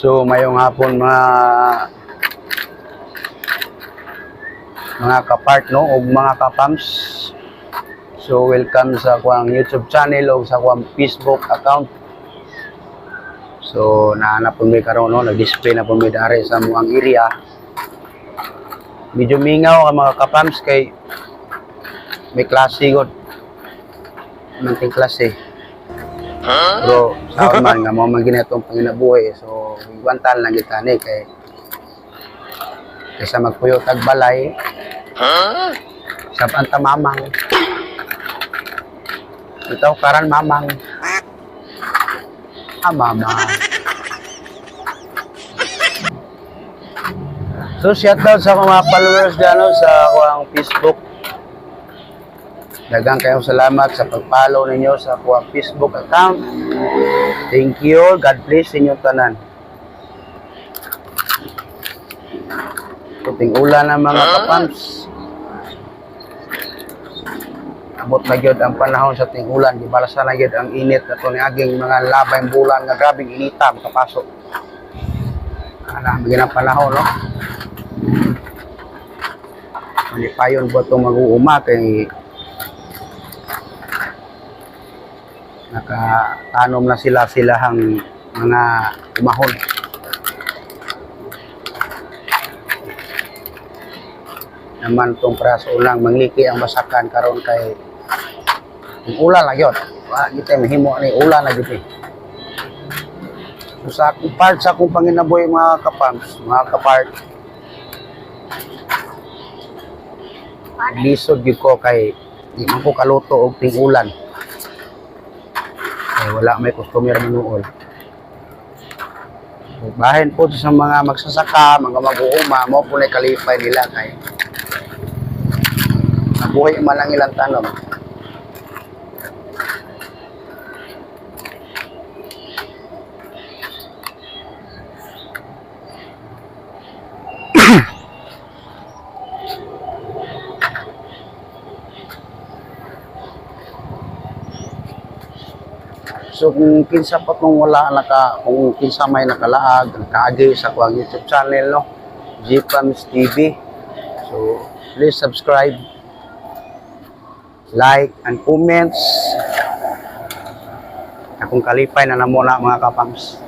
So mayong hapon mga kapart no ug mga kapams. So welcome sa akong YouTube channel o sa akong Facebook account. So nahanap po mi karon no, nag-display na po mi dari sa muang area. Medyo mingaw ang mga kapams kay may klase gud. Manting klase. Pero sa man nga mo man ginatong panginabuhi. So iwantan lang kita ni kay kaysa magpuyo tag balay. Sa panta mamang. Ito karan mamang. Mama. So shoutout sa mga followers dyan sa akong Facebook. Daghang kayong salamat sa pag-follow ninyo sa akong Facebook account. Thank you. God bless inyo tanan. Puting ulan ng mga kapams. Abot na gyud ang panahon sa ting ulan, gibalasa na gyud ang init ato ni aging mga labay bulan nga grabing inita makapasok. Ana bigyan ang panahon no. Malipayon po itong mag-uuma kay nakatanom na silahang mga umahon. Naman itong praso lang mangliki ang masakan karon kay yung ulan na yun. Kita mahimo ni ulan na yun. So, sa akong part, sa akong panginabuhi mga kapams, mga kapart, lisod yun ko kay di man ko kaluto og ting ulan. Kaya wala may customer manuol. So, bahin po sa mga magsasaka, mga mag-uuma, mo po na kalipay nila kay nabuhay man ang ilang tanom. So kung kinsa pa kung kung kinsa may nakalaag, nakaagi sa akong YouTube channel no, Gpams TV. So please subscribe, like and comments. Akong kalipay na namuna mga kapams.